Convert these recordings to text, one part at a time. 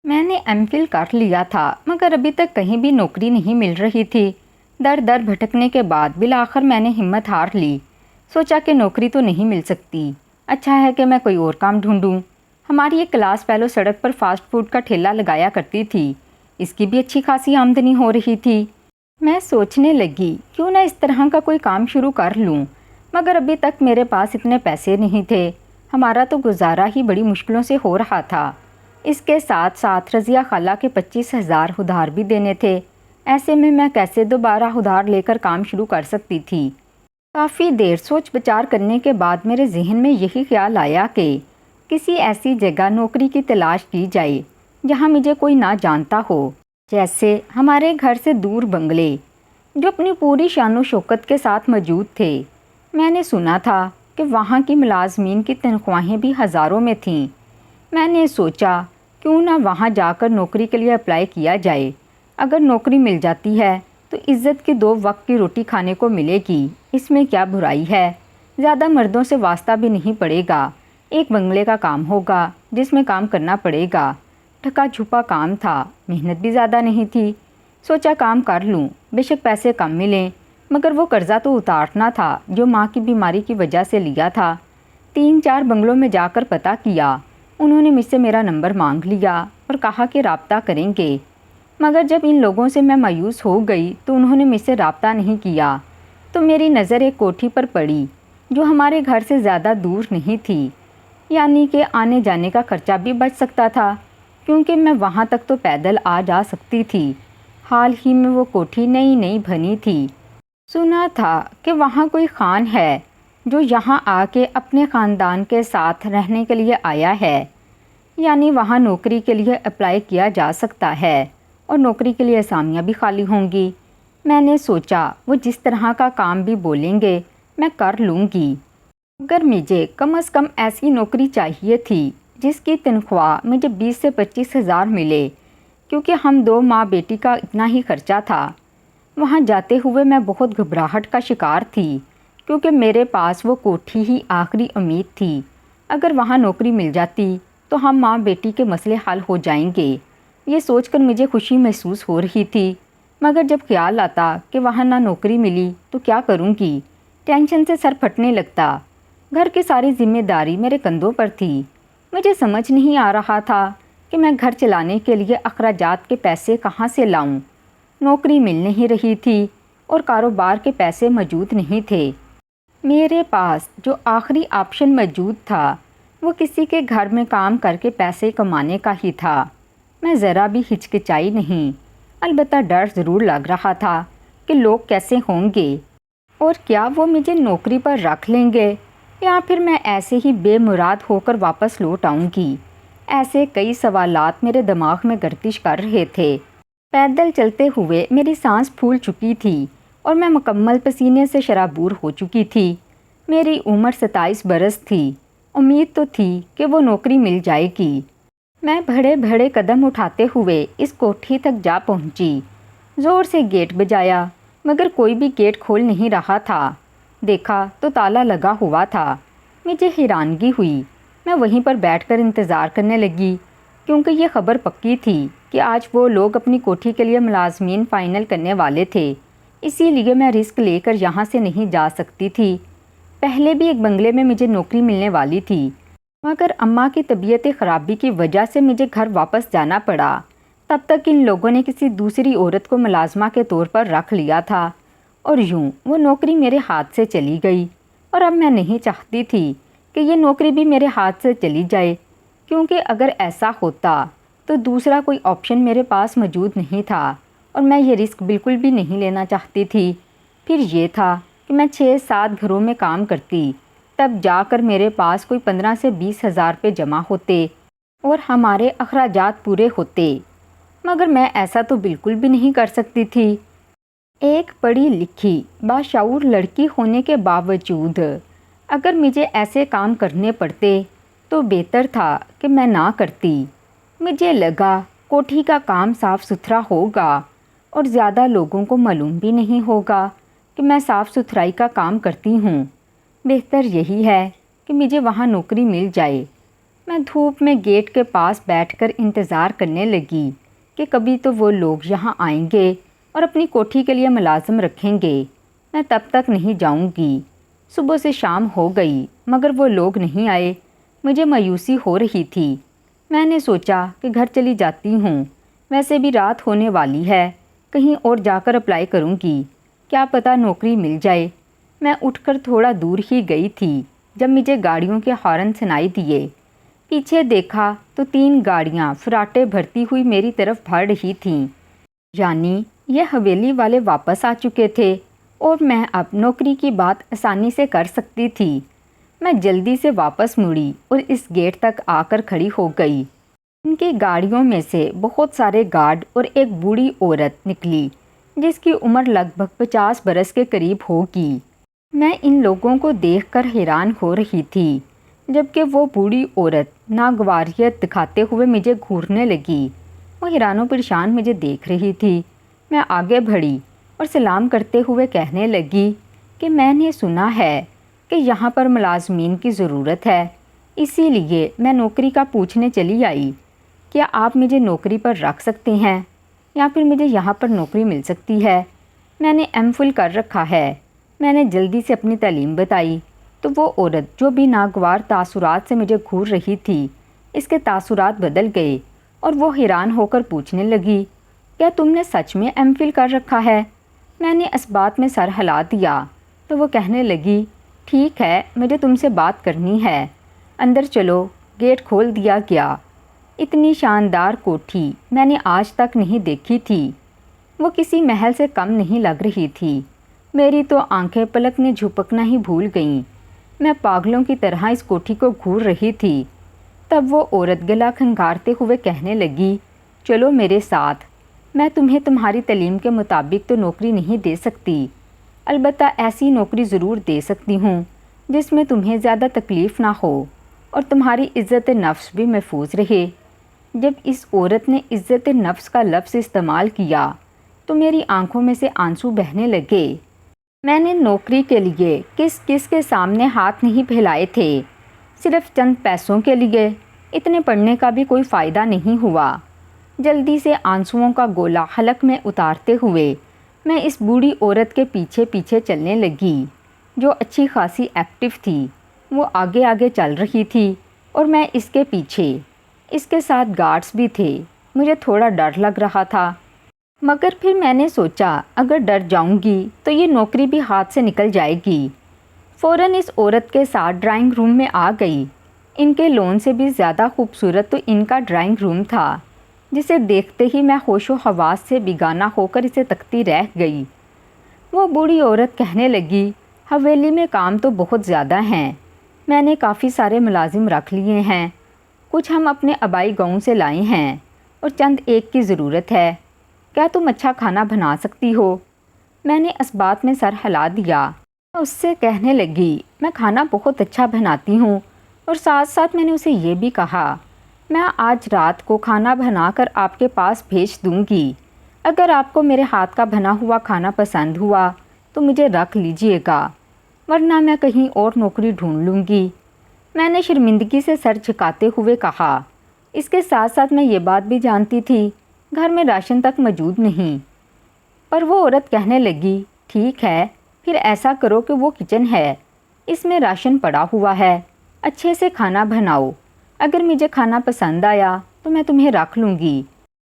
میں نے M Phil کر لیا تھا مگر ابھی تک کہیں بھی نوکری نہیں مل رہی تھی۔ در در بھٹکنے کے بعد بالآخر میں نے ہمت ہار لی۔ سوچا کہ نوکری تو نہیں مل سکتی، اچھا ہے کہ میں کوئی اور کام ڈھونڈوں۔ ہماری ایک کلاس فیلو سڑک پر فاسٹ فوڈ کا ٹھیلا لگایا کرتی تھی، اس کی بھی اچھی خاصی آمدنی ہو رہی تھی۔ میں سوچنے لگی کیوں نہ اس طرح کا کوئی کام شروع کر لوں، مگر ابھی تک میرے پاس اتنے پیسے نہیں تھے۔ ہمارا تو گزارا ہی بڑی مشکلوں سے ہو رہا تھا۔ اس کے ساتھ ساتھ رضیہ خالہ کے 25,000 ادھار بھی دینے تھے۔ ایسے میں کیسے دوبارہ ادھار لے کر کام شروع کر سکتی تھی؟ کافی دیر سوچ بچار کرنے کے بعد میرے ذہن میں یہی خیال آیا کہ کسی ایسی جگہ نوکری کی تلاش کی جائے جہاں مجھے کوئی نہ جانتا ہو، جیسے ہمارے گھر سے دور بنگلے جو اپنی پوری شان و شوکت کے ساتھ موجود تھے۔ میں نے سنا تھا کہ وہاں کی ملازمین کی تنخواہیں بھی ہزاروں میں تھیں۔ میں نے سوچا کیوں نہ وہاں جا کر نوکری کے لیے اپلائی کیا جائے۔ اگر نوکری مل جاتی ہے تو عزت کی 2 وقت کی روٹی کھانے کو ملے گی، اس میں کیا برائی ہے؟ زیادہ مردوں سے واسطہ بھی نہیں پڑے گا۔ ایک بنگلے کا کام ہوگا جس میں کام کرنا پڑے گا۔ ڈھکا چھپا کام تھا، محنت بھی زیادہ نہیں تھی۔ سوچا کام کر لوں، بے شک پیسے کم ملیں، مگر وہ قرضہ تو اتارنا تھا جو ماں کی بیماری کی وجہ سے لیا تھا۔ 3-4 بنگلوں میں جا کر پتہ کیا، انہوں نے مجھ سے میرا نمبر مانگ لیا اور کہا کہ رابطہ کریں گے، مگر جب ان لوگوں سے میں مایوس ہو گئی تو انہوں نے مجھ سے رابطہ نہیں کیا۔ تو میری نظر ایک کوٹھی پر پڑی جو ہمارے گھر سے زیادہ دور نہیں تھی، یعنی کہ آنے جانے کا خرچہ بھی بچ سکتا تھا کیونکہ میں وہاں تک تو پیدل آ جا سکتی تھی۔ حال ہی میں وہ کوٹھی نئی بنی تھی۔ سنا تھا کہ وہاں کوئی خان ہے جو یہاں آ کے اپنے خاندان کے ساتھ رہنے کے لیے آیا ہے، یعنی وہاں نوکری کے لیے اپلائی کیا جا سکتا ہے اور نوکری کے لیے اسامیاں بھی خالی ہوں گی۔ میں نے سوچا وہ جس طرح کا کام بھی بولیں گے میں کر لوں گی، مگر مجھے کم از کم ایسی نوکری چاہیے تھی جس کی تنخواہ مجھے 20 سے 25,000 ملے، کیونکہ ہم 2 ماں بیٹی کا اتنا ہی خرچہ تھا۔ وہاں جاتے ہوئے میں بہت گھبراہٹ کا شکار تھی کیونکہ میرے پاس وہ کوٹھی ہی آخری امید تھی۔ اگر وہاں نوکری مل جاتی تو ہم ماں بیٹی کے مسئلے حل ہو جائیں گے۔ یہ سوچ کر مجھے خوشی محسوس ہو رہی تھی، مگر جب خیال آتا کہ وہاں نہ نوکری ملی تو کیا کروں گی، ٹینشن سے سر پھٹنے لگتا۔ گھر کی ساری ذمہ داری میرے کندھوں پر تھی۔ مجھے سمجھ نہیں آ رہا تھا کہ میں گھر چلانے کے لیے اخراجات کے پیسے کہاں سے لاؤں۔ نوکری مل نہیں رہی تھی اور کاروبار کے پیسے موجود نہیں تھے۔ میرے پاس جو آخری آپشن موجود تھا وہ کسی کے گھر میں کام کر کے پیسے کمانے کا ہی تھا۔ میں ذرا بھی ہچکچائی نہیں، البتہ ڈر ضرور لگ رہا تھا کہ لوگ کیسے ہوں گے اور کیا وہ مجھے نوکری پر رکھ لیں گے یا پھر میں ایسے ہی بے مراد ہو کر واپس لوٹ آؤں گی۔ ایسے کئی سوالات میرے دماغ میں گردش کر رہے تھے۔ پیدل چلتے ہوئے میری سانس پھول چکی تھی اور میں مکمل پسینے سے شرابور ہو چکی تھی۔ میری عمر 27 برس تھی۔ امید تو تھی کہ وہ نوکری مل جائے گی۔ میں بڑے بڑے قدم اٹھاتے ہوئے اس کوٹھی تک جا پہنچی۔ زور سے گیٹ بجایا مگر کوئی بھی گیٹ کھول نہیں رہا تھا۔ دیکھا تو تالا لگا ہوا تھا۔ مجھے حیرانگی ہوئی۔ میں وہیں پر بیٹھ کر انتظار کرنے لگی کیونکہ یہ خبر پکی تھی کہ آج وہ لوگ اپنی کوٹھی کے لیے ملازمین فائنل کرنے والے تھے، اسی لیے میں رسک لے کر یہاں سے نہیں جا سکتی تھی۔ پہلے بھی ایک بنگلے میں مجھے نوکری ملنے والی تھی، مگر اماں کی طبیعت خرابی کی وجہ سے مجھے گھر واپس جانا پڑا۔ تب تک ان لوگوں نے کسی دوسری عورت کو ملازمہ کے طور پر رکھ لیا تھا اور یوں وہ نوکری میرے ہاتھ سے چلی گئی۔ اور اب میں نہیں چاہتی تھی کہ یہ نوکری بھی میرے ہاتھ سے چلی جائے، کیونکہ اگر ایسا ہوتا تو دوسرا کوئی آپشن میرے پاس موجود نہیں تھا اور میں یہ رسک بالکل بھی نہیں لینا چاہتی تھی۔ پھر یہ تھا کہ میں 6-7 گھروں میں کام کرتی، تب جا کر میرے پاس کوئی 15 سے 20,000 روپے جمع ہوتے اور ہمارے اخراجات پورے ہوتے، مگر میں ایسا تو بالکل بھی نہیں کر سکتی تھی۔ ایک پڑھی لکھی باشعور لڑکی ہونے کے باوجود اگر مجھے ایسے کام کرنے پڑتے تو بہتر تھا کہ میں نہ کرتی۔ مجھے لگا کوٹھی کا کام صاف ستھرا ہوگا اور زیادہ لوگوں کو معلوم بھی نہیں ہوگا کہ میں صاف ستھرائی کا کام کرتی ہوں۔ بہتر یہی ہے کہ مجھے وہاں نوکری مل جائے۔ میں دھوپ میں گیٹ کے پاس بیٹھ کر انتظار کرنے لگی کہ کبھی تو وہ لوگ یہاں آئیں گے اور اپنی کوٹھی کے لیے ملازم رکھیں گے، میں تب تک نہیں جاؤں گی۔ صبح سے شام ہو گئی مگر وہ لوگ نہیں آئے، مجھے مایوسی ہو رہی تھی۔ میں نے سوچا کہ گھر چلی جاتی ہوں، ویسے بھی رات ہونے والی ہے، کہیں اور جا کر اپلائی کروں گی، کیا پتہ نوکری مل جائے۔ میں اٹھ کر تھوڑا دور ہی گئی تھی جب مجھے گاڑیوں کے ہارن سنائی دیے۔ پیچھے دیکھا تو 3 گاڑیاں فراٹے بھرتی ہوئی میری طرف بڑھ رہی تھیں، یعنی یہ حویلی والے واپس آ چکے تھے اور میں اب نوکری کی بات آسانی سے کر سکتی تھی۔ میں جلدی سے واپس مڑی اور اس گیٹ تک آ کر کھڑی ہو گئی۔ ان کی گاڑیوں میں سے بہت سارے گارڈ اور ایک بوڑھی عورت نکلی جس کی عمر لگ بھگ 50 برس کے قریب ہوگی۔ میں ان لوگوں کو دیکھ کر حیران ہو رہی تھی جبکہ وہ بوڑھی عورت ناگواریت دکھاتے ہوئے مجھے گھورنے لگی۔ وہ حیران و پریشان مجھے دیکھ رہی تھی۔ میں آگے بڑھی اور سلام کرتے ہوئے کہنے لگی کہ میں نے سنا ہے کہ یہاں پر ملازمین کی ضرورت ہے، اسی لیے میں نوکری کا پوچھنے چلی آئی۔ کیا آپ مجھے نوکری پر رکھ سکتے ہیں یا پھر مجھے یہاں پر نوکری مل سکتی ہے؟ میں نے ایم فل کر رکھا ہے۔ میں نے جلدی سے اپنی تعلیم بتائی تو وہ عورت جو بھی ناگوار تاثرات سے مجھے گھور رہی تھی، اس کے تاثرات بدل گئے اور وہ حیران ہو کر پوچھنے لگی، کیا تم نے سچ میں ایم فل کر رکھا ہے؟ میں نے اس بات میں سر ہلا دیا تو وہ کہنے لگی، ٹھیک ہے، مجھے تم سے بات کرنی ہے، اندر چلو۔ گیٹ کھول دیا گیا۔ اتنی شاندار کوٹھی میں نے آج تک نہیں دیکھی تھی۔ وہ کسی محل سے کم نہیں لگ رہی تھی۔ میری تو آنکھیں پلکنے جھپکنا ہی بھول گئیں۔ میں پاگلوں کی طرح اس کوٹھی کو گھور رہی تھی۔ تب وہ عورت گلا کھنگارتے ہوئے کہنے لگی، چلو میرے ساتھ، میں تمہیں تمہاری تعلیم کے مطابق تو نوکری نہیں دے سکتی، البتہ ایسی نوکری ضرور دے سکتی ہوں جس میں تمہیں زیادہ تکلیف نہ ہو اور تمہاری عزت نفس بھی محفوظ رہے۔ جب اس عورت نے عزت نفس کا لفظ استعمال کیا تو میری آنکھوں میں سے آنسو بہنے لگے۔ میں نے نوکری کے لیے کس کس کے سامنے ہاتھ نہیں پھیلائے تھے، صرف چند پیسوں کے لیے۔ اتنے پڑھنے کا بھی کوئی فائدہ نہیں ہوا۔ جلدی سے آنسوؤں کا گولا حلق میں اتارتے ہوئے میں اس بوڑھی عورت کے پیچھے پیچھے چلنے لگی جو اچھی خاصی ایکٹیو تھی۔ وہ آگے آگے چل رہی تھی اور میں اس کے پیچھے۔ اس کے ساتھ گارڈز بھی تھے۔ مجھے تھوڑا ڈر لگ رہا تھا مگر پھر میں نے سوچا اگر ڈر جاؤں گی تو یہ نوکری بھی ہاتھ سے نکل جائے گی۔ فوراً اس عورت کے ساتھ ڈرائنگ روم میں آ گئی۔ ان کے لون سے بھی زیادہ خوبصورت تو ان کا ڈرائنگ روم تھا جسے دیکھتے ہی میں ہوش و حواس سے بیگانہ ہو کر اسے تکتی رہ گئی۔ وہ بوڑھی عورت کہنے لگی، حویلی میں کام تو بہت زیادہ ہیں، میں نے کافی سارے ملازم رکھ لیے ہیں، کچھ ہم اپنے آبائی گاؤں سے لائے ہیں اور چند ایک کی ضرورت ہے، کیا تم اچھا کھانا بنا سکتی ہو؟ میں نے اس بات میں سر ہلا دیا۔ میں اس سے کہنے لگی، میں کھانا بہت اچھا بناتی ہوں اور ساتھ ساتھ میں نے اسے یہ بھی کہا، میں آج رات کو کھانا بنا کر آپ کے پاس بھیج دوں گی، اگر آپ کو میرے ہاتھ کا بنا ہوا کھانا پسند ہوا تو مجھے رکھ لیجئے گا، ورنہ میں کہیں اور نوکری ڈھونڈ لوں گی۔ میں نے شرمندگی سے سر جھکاتے ہوئے کہا، اس کے ساتھ ساتھ میں یہ بات بھی جانتی تھی گھر میں راشن تک موجود نہیں۔ پر وہ عورت کہنے لگی، ٹھیک ہے، پھر ایسا کرو کہ وہ کچن ہے، اس میں راشن پڑا ہوا ہے، اچھے سے کھانا بناؤ، اگر مجھے کھانا پسند آیا تو میں تمہیں رکھ لوں گی،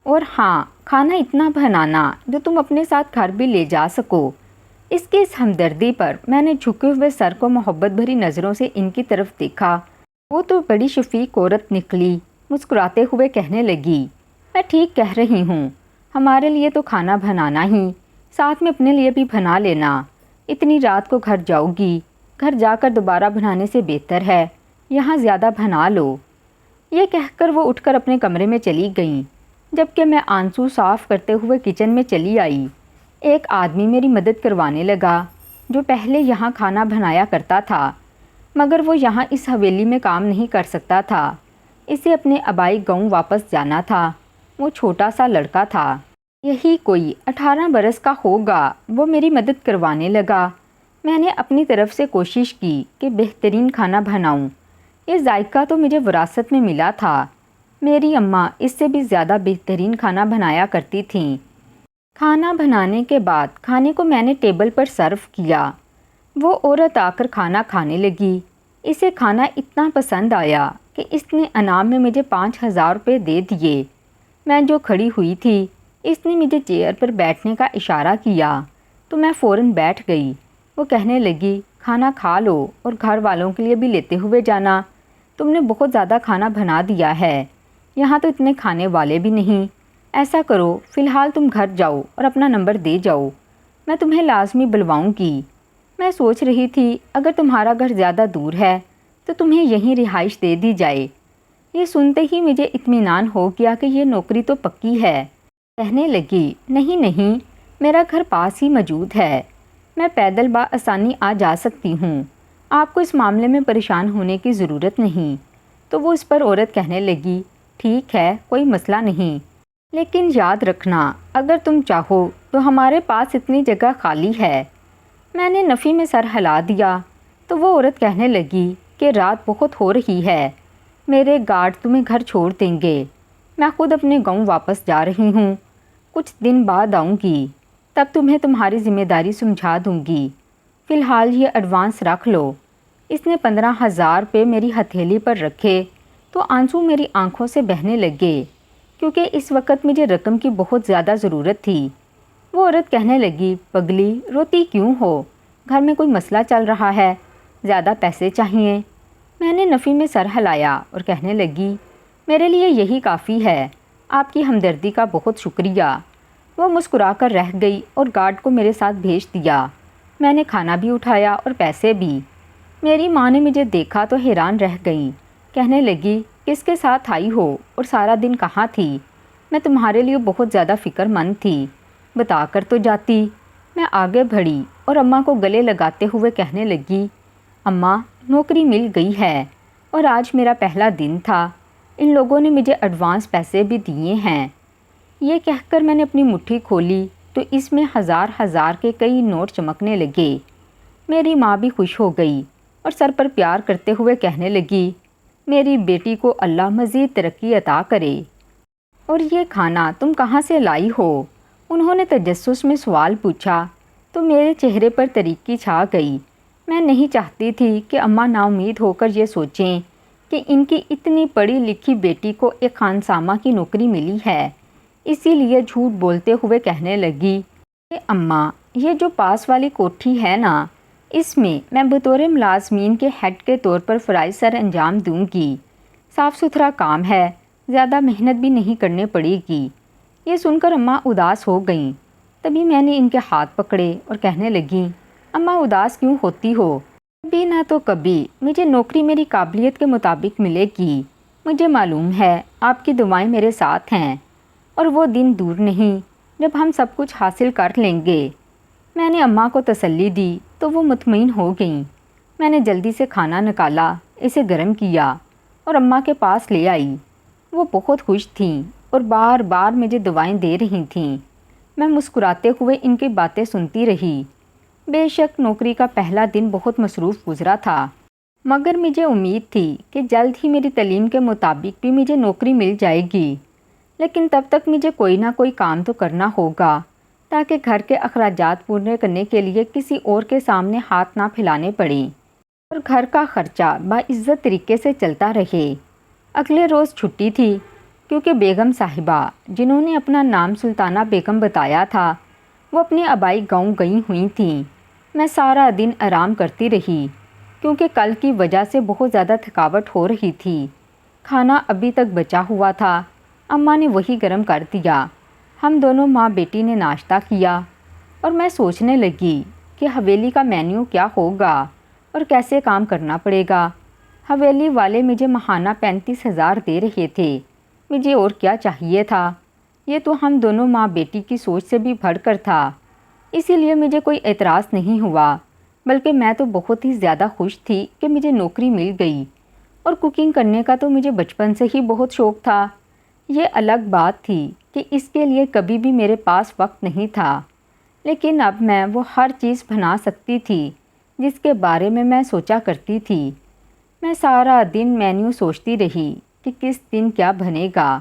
اور ہاں، کھانا اتنا بنانا جو تم اپنے ساتھ گھر بھی لے جا سکو۔ اس کی اس ہمدردی پر میں نے جھکے ہوئے سر کو محبت بھری نظروں سے ان کی طرف دیکھا۔ وہ تو بڑی شفیق عورت نکلی، مسکراتے ہوئے کہنے لگی، میں ٹھیک کہہ رہی ہوں، ہمارے لیے تو کھانا بنانا ہی، ساتھ میں اپنے لیے بھی بنا لینا، اتنی رات کو گھر جاؤ گی، گھر جا کر دوبارہ بنانے سے بہتر ہے یہاں زیادہ بنا لو۔ یہ کہہ کر وہ اٹھ کر اپنے کمرے میں چلی گئیں، جبکہ میں آنسو صاف کرتے ہوئے کچن میں چلی آئی۔ ایک آدمی میری مدد کروانے لگا جو پہلے یہاں کھانا بنایا کرتا تھا مگر وہ یہاں اس حویلی میں کام نہیں کر سکتا تھا، اسے اپنے آبائی گاؤں واپس جانا تھا۔ وہ چھوٹا سا لڑکا تھا، یہی کوئی 18 برس کا ہوگا، وہ میری مدد کروانے لگا۔ میں نے اپنی طرف سے کوشش کی کہ بہترین کھانا بناؤں یہ ذائقہ تو مجھے وراثت میں ملا تھا۔ میری اماں اس سے بھی زیادہ بہترین کھانا بنایا کرتی تھیں۔ کھانا بنانے کے بعد کھانے کو میں نے ٹیبل پر سرو کیا۔ وہ عورت آ کر کھانا کھانے لگی۔ اسے کھانا اتنا پسند آیا کہ اس نے انعام میں مجھے 5,000 روپے دے دیے۔ میں جو کھڑی ہوئی تھی، اس نے مجھے چیئر پر بیٹھنے کا اشارہ کیا تو میں فوراً بیٹھ گئی۔ وہ کہنے لگی، کھانا کھا لو اور گھر والوں کے لیے بھی لیتے ہوئے جانا۔ تم نے بہت زیادہ کھانا بنا دیا ہے، یہاں تو اتنے کھانے والے بھی نہیں۔ ایسا کرو، فی الحال تم گھر جاؤ اور اپنا نمبر دے جاؤ، میں تمہیں لازمی بلواؤں گی۔ میں سوچ رہی تھی اگر تمہارا گھر زیادہ دور ہے تو تمہیں یہیں رہائش دے دی جائے۔ یہ سنتے ہی مجھے اطمینان ہو گیا کہ یہ نوکری تو پکی ہے۔ کہنے لگی، نہیں نہیں، میرا گھر پاس ہی موجود ہے، میں پیدل بآسانی آ جا سکتی ہوں، آپ کو اس معاملے میں پریشان ہونے کی ضرورت نہیں۔ تو وہ اس پر عورت کہنے لگی، ٹھیک ہے، کوئی مسئلہ نہیں، لیکن یاد رکھنا اگر تم چاہو تو ہمارے پاس اتنی جگہ خالی ہے۔ میں نے نفی میں سر ہلا دیا تو وہ عورت کہنے لگی کہ رات بہت ہو رہی ہے، میرے گارڈ تمہیں گھر چھوڑ دیں گے، میں خود اپنے گاؤں واپس جا رہی ہوں، کچھ دن بعد آؤں گی، تب تمہیں تمہاری ذمہ داری سمجھا دوں گی، فی الحال یہ ایڈوانس رکھ لو۔ اس نے 15,000 روپے میری ہتھیلی پر رکھے تو آنسو میری آنکھوں سے بہنے لگے، کیونکہ اس وقت مجھے رقم کی بہت زیادہ ضرورت تھی۔ وہ عورت کہنے لگی، پگلی روتی کیوں ہو، گھر میں کوئی مسئلہ چل رہا ہے، زیادہ پیسے چاہیے؟ میں نے نفی میں سر ہلایا اور کہنے لگی، میرے لیے یہی کافی ہے، آپ کی ہمدردی کا بہت شکریہ۔ وہ مسکرا کر رہ گئی اور گارڈ کو میرے ساتھ بھیج دیا۔ میں نے کھانا بھی اٹھایا اور پیسے بھی۔ میری ماں نے مجھے دیکھا تو حیران رہ گئی، کہنے لگی، کس کے ساتھ آئی ہو اور سارا دن کہاں تھی؟ میں تمہارے لیے بہت زیادہ فکر مند تھی، بتا کر تو جاتی۔ میں آگے بڑھی اور اماں کو گلے لگاتے ہوئے کہنے لگی، اماں نوکری مل گئی ہے اور آج میرا پہلا دن تھا، ان لوگوں نے مجھے ایڈوانس پیسے بھی دیے ہیں۔ یہ کہہ کر میں نے اپنی مٹھی کھولی تو اس میں ہزار ہزار کے کئی نوٹ چمکنے لگے۔ میری ماں بھی خوش ہو گئی اور سر پر پیار کرتے ہوئے کہنے لگی، میری بیٹی کو اللہ مزید ترقی عطا کرے۔ اور یہ کھانا تم کہاں سے لائی ہو؟ انہوں نے تجسس میں سوال پوچھا تو میرے چہرے پر طریقی چھا گئی۔ میں نہیں چاہتی تھی کہ اماں نا امید ہو کر یہ سوچیں کہ ان کی اتنی پڑھی لکھی بیٹی کو ایک خانسامہ کی نوکری ملی ہے، اسی لیے جھوٹ بولتے ہوئے کہنے لگی کہ اماں یہ جو پاس والی کوٹھی ہے نا، اس میں بطور ملازمین کے ہیڈ کے طور پر فرائض سر انجام دوں گی، صاف ستھرا کام ہے، زیادہ محنت بھی نہیں کرنے پڑے گی۔ یہ سن کر اماں اداس ہو گئیں۔ تبھی میں نے ان کے ہاتھ پکڑے اور کہنے لگی، اماں اداس کیوں ہوتی ہو؟ کبھی نہ تو کبھی مجھے نوکری میری قابلیت کے مطابق ملے گی، مجھے معلوم ہے آپ کی دعائیں میرے ساتھ ہیں، اور وہ دن دور نہیں جب ہم سب کچھ حاصل کر لیں گے۔ میں نے اماں کو تسلی دی تو وہ مطمئن ہو گئیں۔ میں نے جلدی سے کھانا نکالا، اسے گرم کیا اور اماں کے پاس لے آئی۔ وہ بہت خوش تھیں اور بار بار مجھے دعائیں دے رہی تھیں۔ میں مسکراتے ہوئے ان کی باتیں سنتی رہی۔ بے شک نوکری کا پہلا دن بہت مصروف گزرا تھا، مگر مجھے امید تھی کہ جلد ہی میری تعلیم کے مطابق بھی مجھے نوکری مل جائے گی، لیکن تب تک مجھے کوئی نہ کوئی کام تو کرنا ہوگا تاکہ گھر کے اخراجات پورے کرنے کے لیے کسی اور کے سامنے ہاتھ نہ پھیلانے پڑیں اور گھر کا خرچہ باعزت طریقے سے چلتا رہے۔ اگلے روز چھٹی تھی، کیونکہ بیگم صاحبہ جنہوں نے اپنا نام سلطانہ بیگم بتایا تھا وہ اپنے آبائی گاؤں گئی ہوئی تھیں۔ میں سارا دن آرام کرتی رہی کیونکہ کل کی وجہ سے بہت زیادہ تھکاوٹ ہو رہی تھی۔ کھانا ابھی تک بچا ہوا تھا، اماں نے وہی گرم کر دیا۔ ہم دونوں ماں بیٹی نے ناشتہ کیا اور میں سوچنے لگی کہ حویلی کا مینیو کیا ہوگا اور کیسے کام کرنا پڑے گا۔ حویلی والے مجھے ماہانہ 35,000 دے رہے تھے، مجھے اور کیا چاہیے تھا؟ یہ تو ہم دونوں ماں بیٹی کی سوچ سے بھی بڑھ کر تھا، اسی لیے مجھے کوئی اعتراض نہیں ہوا، بلکہ میں تو بہت ہی زیادہ خوش تھی کہ مجھے نوکری مل گئی، اور کوکنگ کرنے کا تو مجھے بچپن سے ہی بہت شوق تھا۔ یہ الگ بات تھی کہ اس کے لیے کبھی بھی میرے پاس وقت نہیں تھا، لیکن اب میں وہ ہر چیز بنا سکتی تھی جس کے بارے میں سوچا کرتی تھی۔ میں سارا دن مینیو سوچتی رہی کہ کس دن کیا بنے گا۔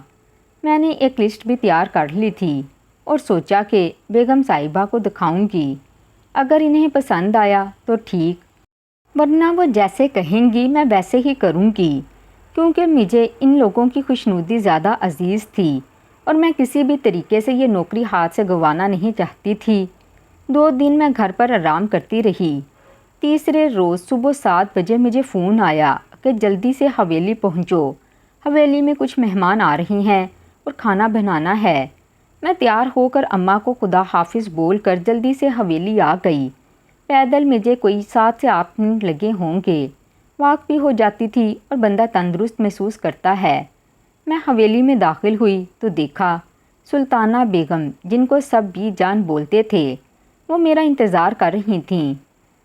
میں نے ایک لسٹ بھی تیار کر لی تھی اور سوچا کہ بیگم صاحبہ کو دکھاؤں گی۔ اگر انہیں پسند آیا تو ٹھیک، ورنہ وہ جیسے کہیں گی میں ویسے ہی کروں گی، کیونکہ مجھے ان لوگوں کی خوشنودی زیادہ عزیز تھی اور میں کسی بھی طریقے سے یہ نوکری ہاتھ سے گنوانا نہیں چاہتی تھی۔ 2 دن میں گھر پر آرام کرتی رہی۔ تیسرے روز صبح 7 بجے مجھے فون آیا کہ جلدی سے حویلی پہنچو، حویلی میں کچھ مہمان آ رہے ہیں اور کھانا بنانا ہے۔ میں تیار ہو کر اماں کو خدا حافظ بول کر جلدی سے حویلی آ گئی۔ پیدل مجھے کوئی 7 سے 8 منٹ لگے ہوں گے۔ واک بھی ہو جاتی تھی اور بندہ تندرست محسوس کرتا ہے۔ میں حویلی میں داخل ہوئی تو دیکھا سلطانہ بیگم، جن کو سب بی جان بولتے تھے، وہ میرا انتظار کر رہی تھیں۔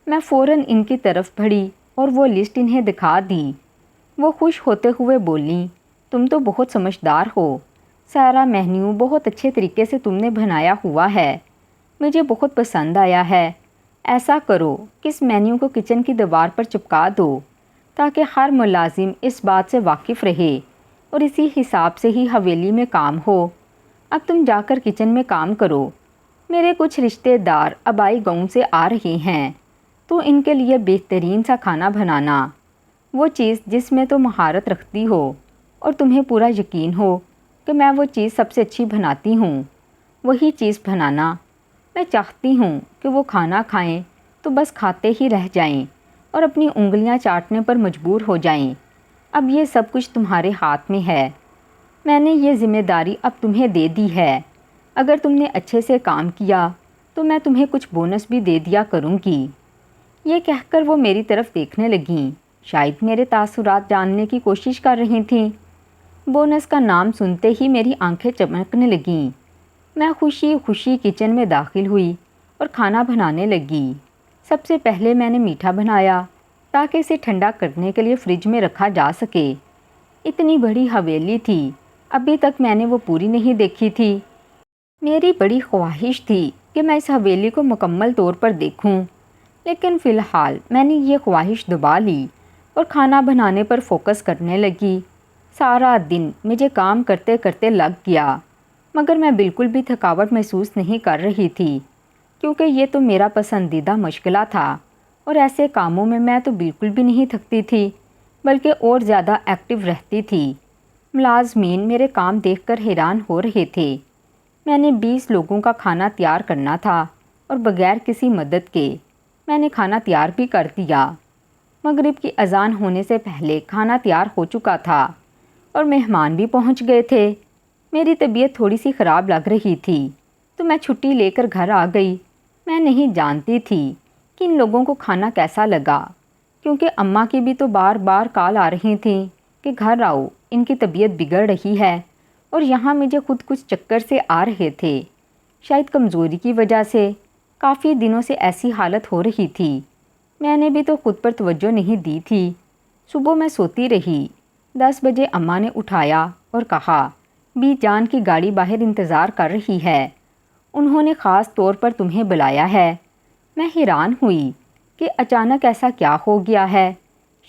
میں فوراً ان کی طرف بڑھی اور وہ لسٹ انہیں دکھا دی۔ وہ خوش ہوتے ہوئے بولیں، تم تو بہت سمجھدار ہو، سارا مینیو بہت اچھے طریقے سے تم نے بنایا ہوا ہے، مجھے بہت پسند آیا ہے۔ ایسا کرو کہ اس مینیو کو کچن کی دیوار پر چپکا دو تاکہ ہر ملازم اس بات سے واقف رہے اور اسی حساب سے ہی حویلی میں کام ہو۔ اب تم جا کر کچن میں کام کرو۔ میرے کچھ رشتہ دار آبائی گاؤں سے آ رہے ہیں، تو ان کے لیے بہترین سا کھانا بنانا، وہ چیز جس میں تو مہارت رکھتی ہو اور تمہیں پورا یقین ہو کہ میں وہ چیز سب سے اچھی بناتی ہوں، وہی چیز بنانا۔ میں چاہتی ہوں کہ وہ کھانا کھائیں تو بس کھاتے ہی رہ جائیں اور اپنی انگلیاں چاٹنے پر مجبور ہو جائیں۔ اب یہ سب کچھ تمہارے ہاتھ میں ہے، میں نے یہ ذمہ داری اب تمہیں دے دی ہے۔ اگر تم نے اچھے سے کام کیا تو میں تمہیں کچھ بونس بھی دے دیا کروں گی۔ یہ کہہ کر وہ میری طرف دیکھنے لگیں، شاید میرے تاثرات جاننے کی کوشش کر رہی تھیں۔ بونس کا نام سنتے ہی میری آنکھیں چمکنے لگیں۔ میں خوشی خوشی کچن میں داخل ہوئی اور کھانا بنانے لگی۔ سب سے پہلے میں نے میٹھا بنایا تاکہ اسے ٹھنڈا کرنے کے لیے فریج میں رکھا جا سکے۔ اتنی بڑی حویلی تھی، ابھی تک میں نے وہ پوری نہیں دیکھی تھی۔ میری بڑی خواہش تھی کہ میں اس حویلی کو مکمل طور پر دیکھوں، لیکن فی الحال میں نے یہ خواہش دبا لی اور کھانا بنانے پر فوکس کرنے لگی۔ سارا دن مجھے کام کرتے کرتے لگ گیا، مگر میں بالکل بھی تھکاوٹ محسوس نہیں کر رہی تھی، کیونکہ یہ تو میرا پسندیدہ مشغلہ تھا اور ایسے کاموں میں تو بالکل بھی نہیں تھکتی تھی، بلکہ اور زیادہ ایکٹیو رہتی تھی۔ ملازمین میرے کام دیکھ کر حیران ہو رہے تھے۔ میں نے 20 لوگوں کا کھانا تیار کرنا تھا اور بغیر کسی مدد کے میں نے کھانا تیار بھی کر دیا۔ مغرب کی اذان ہونے سے پہلے کھانا تیار ہو چکا تھا اور مہمان بھی پہنچ گئے تھے۔ میری طبیعت تھوڑی سی خراب لگ رہی تھی تو میں چھٹی لے کر گھر آ گئی۔ میں نہیں جانتی تھی کہ ان لوگوں کو کھانا کیسا لگا، کیونکہ اماں کی بھی تو بار بار کال آ رہی تھیں کہ گھر آؤ، ان کی طبیعت بگڑ رہی ہے، اور یہاں مجھے خود کچھ چکر سے آ رہے تھے، شاید کمزوری کی وجہ سے۔ کافی دنوں سے ایسی حالت ہو رہی تھی، میں نے بھی تو خود پر توجہ نہیں دی تھی۔ صبح میں سوتی رہی۔ 10 بجے اماں نے اٹھایا اور کہا، بی جان کی گاڑی باہر انتظار کر رہی ہے، انہوں نے خاص طور پر تمہیں بلایا ہے۔ میں حیران ہوئی کہ اچانک ایسا کیا ہو گیا ہے،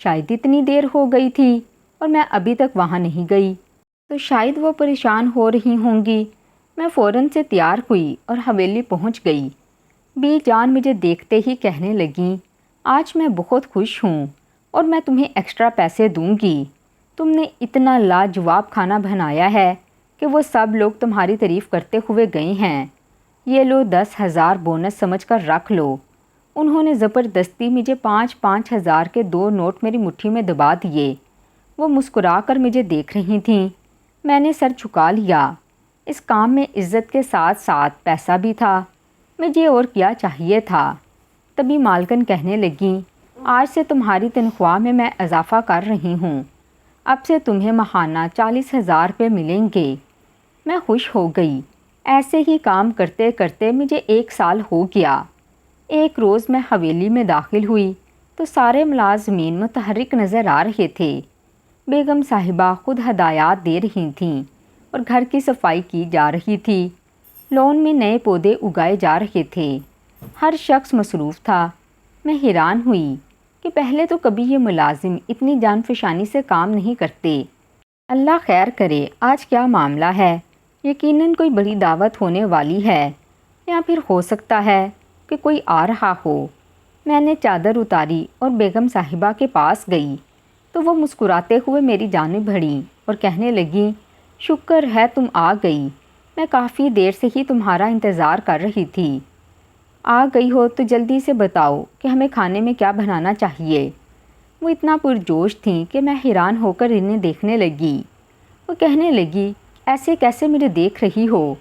شاید اتنی دیر ہو گئی تھی اور میں ابھی تک وہاں نہیں گئی، تو شاید وہ پریشان ہو رہی ہوں گی۔ میں فوراً سے تیار ہوئی اور حویلی پہنچ گئی۔ بی جان مجھے دیکھتے ہی کہنے لگیں، آج میں بہت خوش ہوں اور میں تمہیں ایکسٹرا پیسے دوں گی، تم نے اتنا لاجواب کھانا بنایا ہے کہ وہ سب لوگ تمہاری تعریف کرتے ہوئے گئے ہیں، یہ لو 10,000 بونس سمجھ کر رکھ لو۔ انہوں نے زبردستی مجھے 5,000 کے 2 نوٹ میری مٹھی میں دبا دیے۔ وہ مسکرا کر مجھے دیکھ رہی تھیں۔ میں نے سر جھکا لیا۔ اس کام میں عزت کے ساتھ ساتھ پیسہ بھی تھا، مجھے اور کیا چاہیے تھا۔ تبھی مالکن کہنے لگیں، آج سے تمہاری تنخواہ میں اضافہ کر رہی ہوں، اب سے تمہیں ماہانہ 40,000 روپے ملیں گے۔ میں خوش ہو گئی۔ ایسے ہی کام کرتے کرتے مجھے 1 سال ہو گیا۔ ایک روز میں حویلی میں داخل ہوئی تو سارے ملازمین متحرک نظر آ رہے تھے۔ بیگم صاحبہ خود ہدایات دے رہی تھیں اور گھر کی صفائی کی جا رہی تھی۔ لون میں نئے پودے اگائے جا رہے تھے۔ ہر شخص مصروف تھا۔ میں حیران ہوئی کہ پہلے تو کبھی یہ ملازم اتنی جان فشانی سے کام نہیں کرتے۔ اللہ خیر کرے، آج کیا معاملہ ہے؟ یقیناً کوئی بڑی دعوت ہونے والی ہے، یا پھر ہو سکتا ہے کہ کوئی آ رہا ہو۔ میں نے چادر اتاری اور بیگم صاحبہ کے پاس گئی تو وہ مسکراتے ہوئے میری جانب بڑھیں اور کہنے لگیں، شکر ہے تم آ گئی، میں کافی دیر سے ہی تمہارا انتظار کر رہی تھی۔ آ گئی ہو تو جلدی سے بتاؤ کہ ہمیں کھانے میں کیا بنانا چاہیے۔ وہ اتنا پرجوش تھیں کہ میں حیران ہو کر انہیں دیکھنے لگی۔ وہ کہنے لگی، ایسے کیسے مجھے دیکھ رہی ہو؟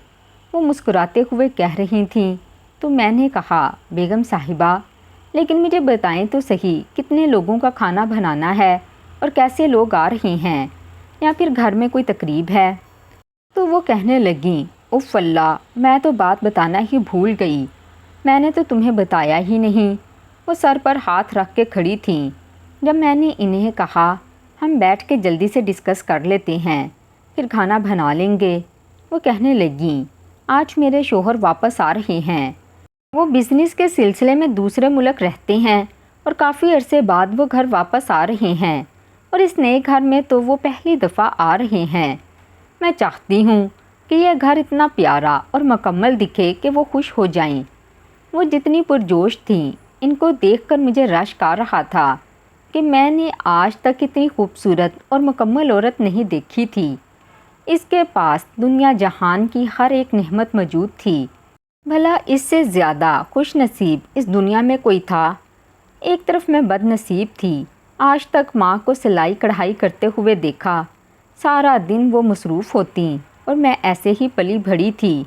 وہ مسکراتے ہوئے کہہ رہی تھیں۔ تو میں نے کہا، بیگم صاحبہ لیکن مجھے بتائیں تو صحیح کتنے لوگوں کا کھانا بنانا ہے اور کیسے لوگ آ رہے ہیں، یا پھر گھر میں کوئی تقریب ہے؟ تو وہ کہنے لگیں، اف اللہ، میں تو بات بتانا ہی بھول گئی، میں نے تو تمہیں بتایا ہی نہیں۔ وہ سر پر ہاتھ رکھ کے کھڑی تھیں۔ جب میں نے انہیں کہا، ہم بیٹھ کے جلدی سے ڈسکس کر لیتے ہیں، پھر کھانا بنا لیں گے، وہ کہنے لگیں، آج میرے شوہر واپس آ رہے ہیں۔ وہ بزنس کے سلسلے میں دوسرے ملک رہتے ہیں اور کافی عرصے بعد وہ گھر واپس آ رہے ہیں، اور اس نئے گھر میں تو وہ پہلی دفعہ آ رہے ہیں۔ میں چاہتی ہوں کہ یہ گھر اتنا پیارا اور مکمل دکھے کہ وہ خوش ہو جائیں۔ وہ جتنی پرجوش تھیں، ان کو دیکھ کر مجھے رشک آ رہا تھا کہ میں نے آج تک اتنی خوبصورت اور مکمل عورت نہیں دیکھی تھی۔ اس کے پاس دنیا جہان کی ہر ایک نعمت موجود تھی، بھلا اس سے زیادہ خوش نصیب اس دنیا میں کوئی تھا؟ ایک طرف میں بد نصیب تھی، آج تک ماں کو سلائی کڑھائی کرتے ہوئے دیکھا، سارا دن وہ مصروف ہوتیں اور میں ایسے ہی پلی بڑھی تھی۔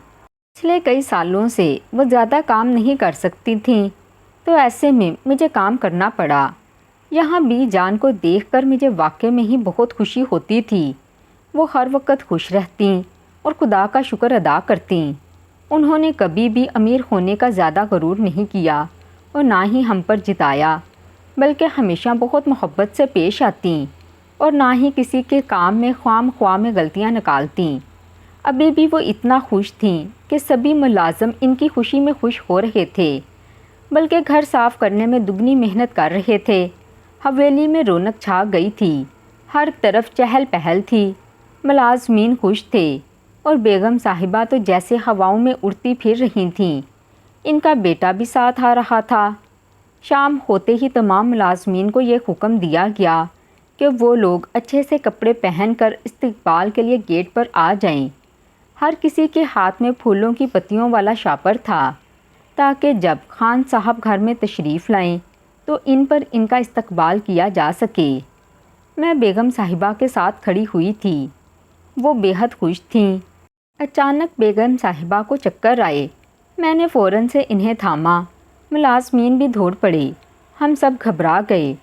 پچھلے کئی سالوں سے وہ زیادہ کام نہیں کر سکتی تھیں، تو ایسے میں مجھے کام کرنا پڑا۔ یہاں بھی جان کو دیکھ کر مجھے واقع میں ہی بہت خوشی ہوتی تھی۔ وہ ہر وقت خوش رہتیں اور خدا کا شکر ادا کرتیں۔ انہوں نے کبھی بھی امیر ہونے کا زیادہ غرور نہیں کیا اور نہ ہی ہم پر جتایا، بلکہ ہمیشہ بہت محبت سے پیش آتیں اور نہ ہی کسی کے کام میں خواہ مخواہ میں غلطیاں نکالتیں۔ ابھی بھی وہ اتنا خوش تھیں کہ سبھی ملازم ان کی خوشی میں خوش ہو رہے تھے، بلکہ گھر صاف کرنے میں دگنی محنت کر رہے تھے۔ حویلی میں رونق چھا گئی تھی، ہر طرف چہل پہل تھی، ملازمین خوش تھے اور بیگم صاحبہ تو جیسے ہواؤں میں اڑتی پھر رہی تھیں۔ ان کا بیٹا بھی ساتھ آ رہا تھا۔ شام ہوتے ہی تمام ملازمین کو یہ حکم دیا گیا کہ وہ لوگ اچھے سے کپڑے پہن کر استقبال کے لیے گیٹ پر آ جائیں۔ ہر کسی کے ہاتھ میں پھولوں کی پتیوں والا شاپر تھا، تاکہ جب خان صاحب گھر میں تشریف لائیں تو ان پر ان کا استقبال کیا جا سکے۔ میں بیگم صاحبہ کے ساتھ کھڑی ہوئی تھی، وہ بے حد خوش تھیں۔ اچانک بیگم صاحبہ کو چکر آئے، میں نے فوراً سے انہیں تھاما، ملازمین بھی دوڑ پڑے، ہم سب گھبرا گئے۔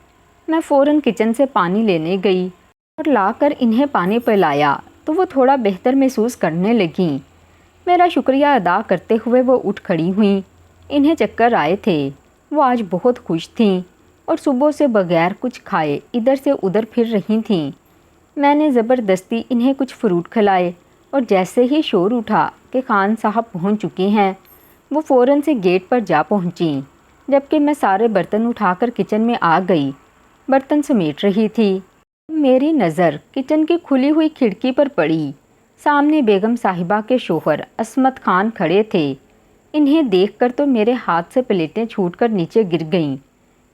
میں فوراً کچن سے پانی لینے گئی اور لا کر انہیں پانی پلایا تو وہ تھوڑا بہتر محسوس کرنے لگیں۔ میرا شکریہ ادا کرتے ہوئے وہ اٹھ کھڑی ہوئیں۔ انہیں چکر آئے تھے، وہ آج بہت خوش تھیں اور صبح سے بغیر کچھ کھائے ادھر سے ادھر پھر رہی تھیں۔ میں نے زبردستی انہیں کچھ فروٹ کھلائے اور جیسے ہی شور اٹھا کہ خان صاحب پہنچ چکے ہیں، وہ فوراً سے گیٹ پر جا پہنچیں، جبکہ میں سارے برتن اٹھا کر کچن میں آ گئی، برتن سمیٹ رہی تھی۔ میری نظر کچن کی کھلی ہوئی کھڑکی پر پڑی۔ سامنے بیگم صاحبہ کے شوہر عصمت خان کھڑے تھے۔ انہیں دیکھ کر تو میرے ہاتھ سے پلیٹیں چھوٹ کر نیچے گر گئیں۔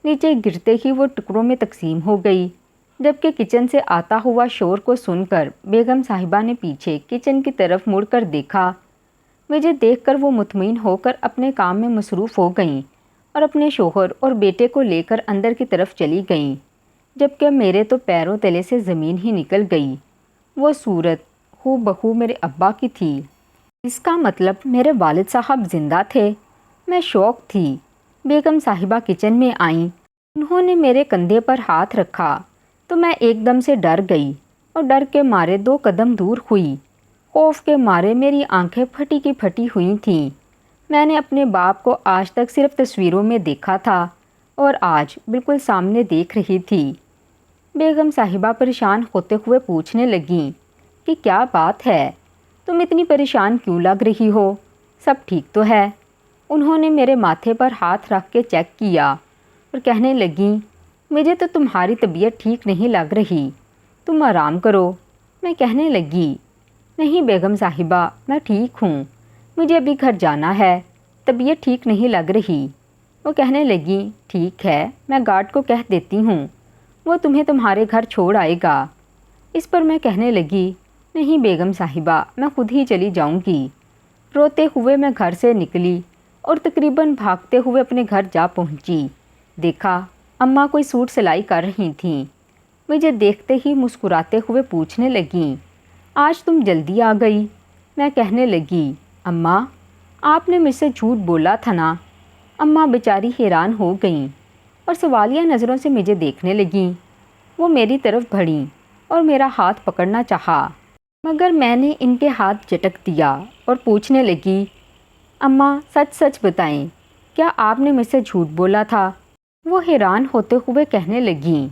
نیچے گرتے ہی وہ ٹکڑوں میں تقسیم ہو گئی، جبکہ کچن سے آتا ہوا شور کو سن کر بیگم صاحبہ نے پیچھے کچن کی طرف مڑ کر دیکھا۔ مجھے دیکھ کر وہ مطمئن ہو کر اپنے کام میں مصروف ہو گئیں اور اپنے شوہر اور بیٹے کو لے کر اندر کی طرف چلی گئیں، جبکہ میرے تو پیروں تلے سے زمین ہی نکل گئی۔ وہ صورت ہو بہو میرے ابا کی تھی۔ اس کا مطلب میرے والد صاحب زندہ تھے۔ میں شوق تھی۔ بیگم صاحبہ کچن میں آئیں، انہوں نے میرے کندھے پر ہاتھ رکھا تو میں ایک دم سے ڈر گئی اور ڈر کے مارے 2 قدم دور ہوئی۔ خوف کے مارے میری آنکھیں پھٹی کی پھٹی ہوئی تھیں۔ میں نے اپنے باپ کو آج تک صرف تصویروں میں دیکھا تھا اور آج بالکل سامنے دیکھ رہی تھی۔ بیگم صاحبہ پریشان ہوتے ہوئے پوچھنے لگیں کہ کیا بات ہے، تم اتنی پریشان کیوں لگ رہی ہو، سب ٹھیک تو ہے؟ انہوں نے میرے ماتھے پر ہاتھ رکھ کے چیک کیا اور کہنے لگیں، مجھے تو تمہاری طبیعت ٹھیک نہیں لگ رہی، تم آرام کرو۔ میں کہنے لگی، نہیں بیگم صاحبہ، میں ٹھیک ہوں، مجھے ابھی گھر جانا ہے، طبیعت ٹھیک نہیں لگ رہی۔ وہ کہنے لگی، ٹھیک ہے، میں گارڈ کو کہہ دیتی ہوں، وہ تمہیں تمہارے گھر چھوڑ آئے گا۔ اس پر میں کہنے لگی، نہیں بیگم صاحبہ، میں خود ہی چلی جاؤں گی۔ روتے ہوئے میں گھر سے نکلی اور تقریباً بھاگتے ہوئے اپنے گھر جا پہنچی۔ دیکھا، اماں کوئی سوٹ سلائی کر رہی تھیں۔ مجھے دیکھتے ہی مسکراتے ہوئے پوچھنے لگیں، آج تم جلدی آ گئی۔ میں کہنے لگی، اماں، آپ نے مجھ سے جھوٹ بولا تھا نا۔ اماں بیچاری حیران ہو گئیں اور سوالیہ نظروں سے مجھے دیکھنے لگیں۔ وہ میری طرف بڑھیں اور میرا ہاتھ پکڑنا چاہا، مگر میں نے ان کے ہاتھ جھٹک دیا اور پوچھنے لگی، اماں سچ سچ بتائیں، کیا آپ نے مجھ سے جھوٹ بولا تھا؟ وہ حیران ہوتے ہوئے کہنے لگیں،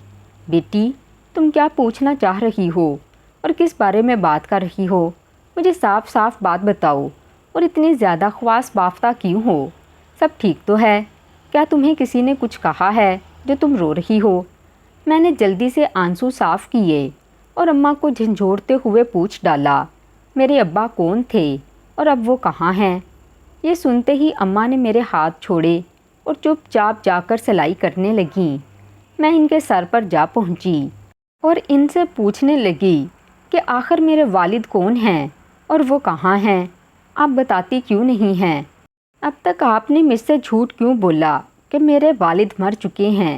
بیٹی، تم کیا پوچھنا چاہ رہی ہو اور کس بارے میں بات کر رہی ہو؟ مجھے صاف صاف بات بتاؤ، اور اتنی زیادہ خواص بافتہ کیوں ہو؟ سب ٹھیک تو ہے؟ کیا تمہیں کسی نے کچھ کہا ہے جو تم رو رہی ہو؟ میں نے جلدی سے آنسو صاف کیے اور اماں کو جھنجھوڑتے ہوئے پوچھ ڈالا، میرے ابا کون تھے اور اب وہ کہاں ہیں؟ یہ سنتے ہی اماں نے میرے ہاتھ چھوڑے اور چپ چاپ جا کر سلائی کرنے لگیں۔ میں ان کے سر پر جا پہنچی اور ان سے پوچھنے لگی کہ آخر میرے والد کون ہیں اور وہ کہاں ہیں؟ آپ بتاتی کیوں نہیں ہیں؟ اب تک آپ نے مجھ سے جھوٹ کیوں بولا کہ میرے والد مر چکے ہیں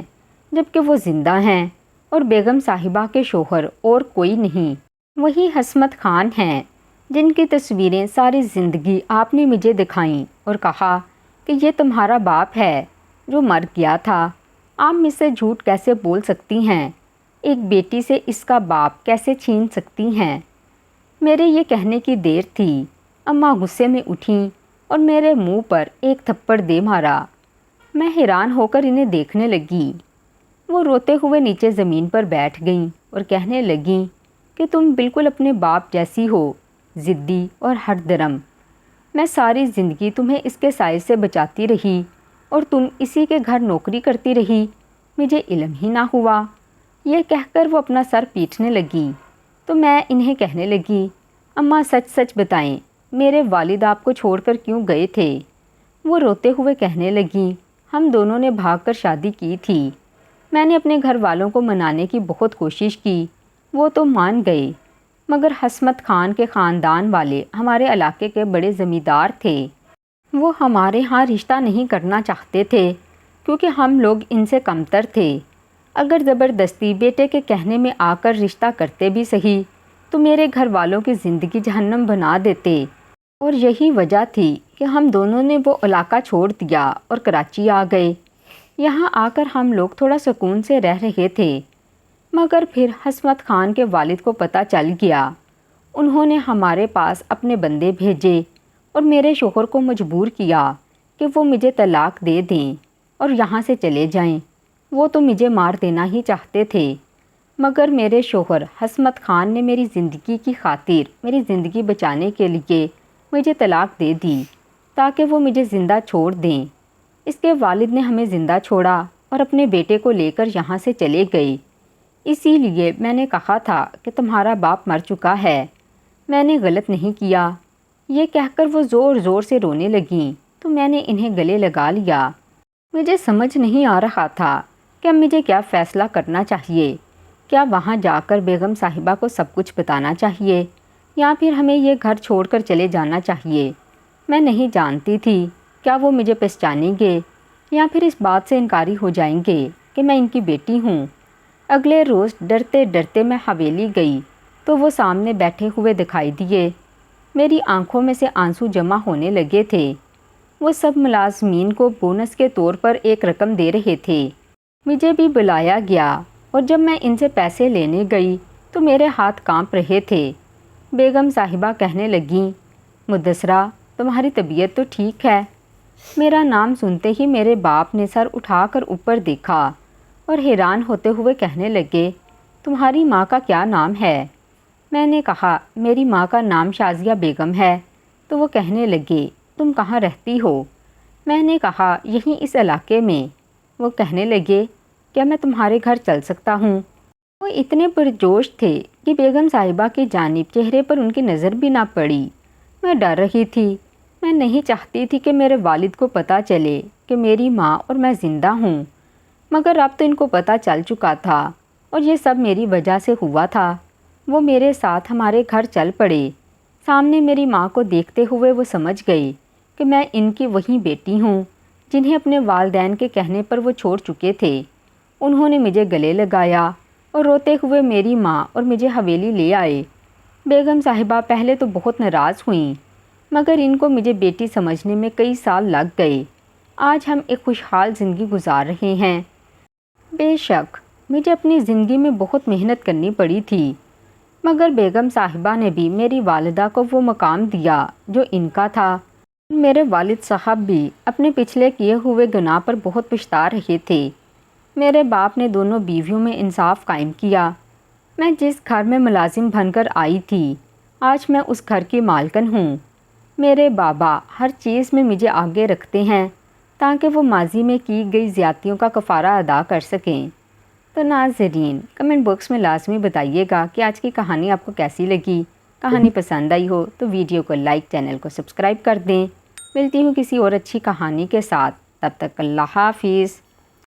جبکہ وہ زندہ ہیں اور بیگم صاحبہ کے شوہر اور کوئی نہیں، وہی حسمت خان ہیں جن کی تصویریں ساری زندگی آپ نے مجھے دکھائیں اور کہا کہ یہ تمہارا باپ ہے جو مر گیا تھا۔ آپ مجھ سے جھوٹ کیسے بول سکتی ہیں؟ ایک بیٹی سے اس کا باپ کیسے چھین سکتی ہیں؟ میرے یہ کہنے کی دیر تھی، اماں غصے میں اٹھیں اور میرے منہ پر ایک تھپڑ دے مارا۔ میں حیران ہو کر انہیں دیکھنے لگی۔ وہ روتے ہوئے نیچے زمین پر بیٹھ گئیں اور کہنے لگیں کہ تم بالکل اپنے باپ جیسی ہو، ضدی اور ہٹ درم۔ میں ساری زندگی تمہیں اس کے سائے سے بچاتی رہی اور تم اسی کے گھر نوکری کرتی رہی، مجھے علم ہی نہ ہوا۔ یہ کہہ کر وہ اپنا سر پیٹنے لگی تو میں انہیں کہنے لگی، اماں سچ سچ بتائیں، میرے والد آپ کو چھوڑ کر کیوں گئے تھے؟ وہ روتے ہوئے کہنے لگیں، ہم دونوں نے بھاگ کر شادی کی تھی۔ میں نے اپنے گھر والوں کو منانے کی بہت کوشش کی، وہ تو مان گئے، مگر حسمت خان کے خاندان والے ہمارے علاقے کے بڑے زمیندار تھے۔ وہ ہمارے ہاں رشتہ نہیں کرنا چاہتے تھے کیونکہ ہم لوگ ان سے کمتر تھے۔ اگر زبردستی بیٹے کے کہنے میں آ کر رشتہ کرتے بھی صحیح تو میرے گھر والوں کی زندگی جہنم بنا دیتے، اور یہی وجہ تھی کہ ہم دونوں نے وہ علاقہ چھوڑ دیا اور کراچی آ گئے۔ یہاں آ کر ہم لوگ تھوڑا سکون سے رہ رہے تھے، مگر پھر حسمت خان کے والد کو پتہ چل گیا۔ انہوں نے ہمارے پاس اپنے بندے بھیجے اور میرے شوہر کو مجبور کیا کہ وہ مجھے طلاق دے دیں اور یہاں سے چلے جائیں۔ وہ تو مجھے مار دینا ہی چاہتے تھے، مگر میرے شوہر حسمت خان نے میری زندگی کی خاطر، میری زندگی بچانے کے لیے مجھے طلاق دے دی تاکہ وہ مجھے زندہ چھوڑ دیں۔ اس کے والد نے ہمیں زندہ چھوڑا اور اپنے بیٹے کو لے کر یہاں سے چلے گئے۔ اسی لیے میں نے کہا تھا کہ تمہارا باپ مر چکا ہے، میں نے غلط نہیں کیا۔ یہ کہہ کر وہ زور زور سے رونے لگیں تو میں نے انہیں گلے لگا لیا۔ مجھے سمجھ نہیں آ رہا تھا کہ اب مجھے کیا فیصلہ کرنا چاہیے۔ کیا وہاں جا کر بیگم صاحبہ کو سب کچھ بتانا چاہیے یا پھر ہمیں یہ گھر چھوڑ کر چلے جانا چاہیے؟ میں نہیں جانتی تھی کیا وہ مجھے پہچانیں گے یا پھر اس بات سے انکاری ہو جائیں گے کہ میں ان کی بیٹی ہوں۔ اگلے روز ڈرتے ڈرتے میں حویلی گئی تو وہ سامنے بیٹھے ہوئے دکھائی دیے۔ میری آنکھوں میں سے آنسو جمع ہونے لگے تھے۔ وہ سب ملازمین کو بونس کے طور پر ایک رقم دے رہے تھے۔ مجھے بھی بلایا گیا اور جب میں ان سے پیسے لینے گئی تو میرے ہاتھ کانپ رہے تھے۔ بیگم صاحبہ کہنے لگیں، مدثرہ، تمہاری طبیعت تو ٹھیک ہے؟ میرا نام سنتے ہی میرے باپ نے سر اٹھا کر اوپر دیکھا اور حیران ہوتے ہوئے کہنے لگے، تمہاری ماں کا کیا نام ہے؟ میں نے کہا، میری ماں کا نام شازیہ بیگم ہے۔ تو وہ کہنے لگے، تم کہاں رہتی ہو؟ میں نے کہا، یہیں اس علاقے میں۔ وہ کہنے لگے، کیا میں تمہارے گھر چل سکتا ہوں؟ وہ اتنے پرجوش تھے کہ بیگم صاحبہ کی جانب چہرے پر ان کی نظر بھی نہ پڑی۔ میں ڈر رہی تھی۔ میں نہیں چاہتی تھی کہ میرے والد کو پتہ چلے کہ میری ماں اور میں زندہ ہوں، مگر اب تو ان کو پتہ چل چکا تھا اور یہ سب میری وجہ سے ہوا تھا۔ وہ میرے ساتھ ہمارے گھر چل پڑے۔ سامنے میری ماں کو دیکھتے ہوئے وہ سمجھ گئے کہ میں ان کی وہی بیٹی ہوں جنہیں اپنے والدین کے کہنے پر وہ چھوڑ چکے تھے۔ انہوں نے مجھے گلے لگایا اور روتے ہوئے میری ماں اور مجھے حویلی لے آئے۔ بیگم صاحبہ پہلے تو بہت ناراض ہوئیں، مگر ان کو مجھے بیٹی سمجھنے میں کئی سال لگ گئے۔ آج ہم ایک خوشحال زندگی گزار رہے ہیں۔ بے شک مجھے اپنی زندگی میں بہت محنت کرنی پڑی تھی، مگر بیگم صاحبہ نے بھی میری والدہ کو وہ مقام دیا جو ان کا تھا۔ میرے والد صاحب بھی اپنے پچھلے کیے ہوئے گناہ پر بہت پچھتا رہے تھے۔ میرے باپ نے دونوں بیویوں میں انصاف قائم کیا۔ میں جس گھر میں ملازم بن کر آئی تھی، آج میں اس گھر کی مالکن ہوں۔ میرے بابا ہر چیز میں مجھے آگے رکھتے ہیں تاکہ وہ ماضی میں کی گئی زیادتیوں کا کفارہ ادا کر سکیں۔ تو ناظرین کمنٹ باکس میں لازمی بتائیے گا کہ آج کی کہانی آپ کو کیسی لگی۔ کہانی پسند آئی ہو تو ویڈیو کو لائک، چینل کو سبسکرائب کر دیں۔ ملتی ہوں کسی اور اچھی کہانی کے ساتھ، تب تک اللہ حافظ۔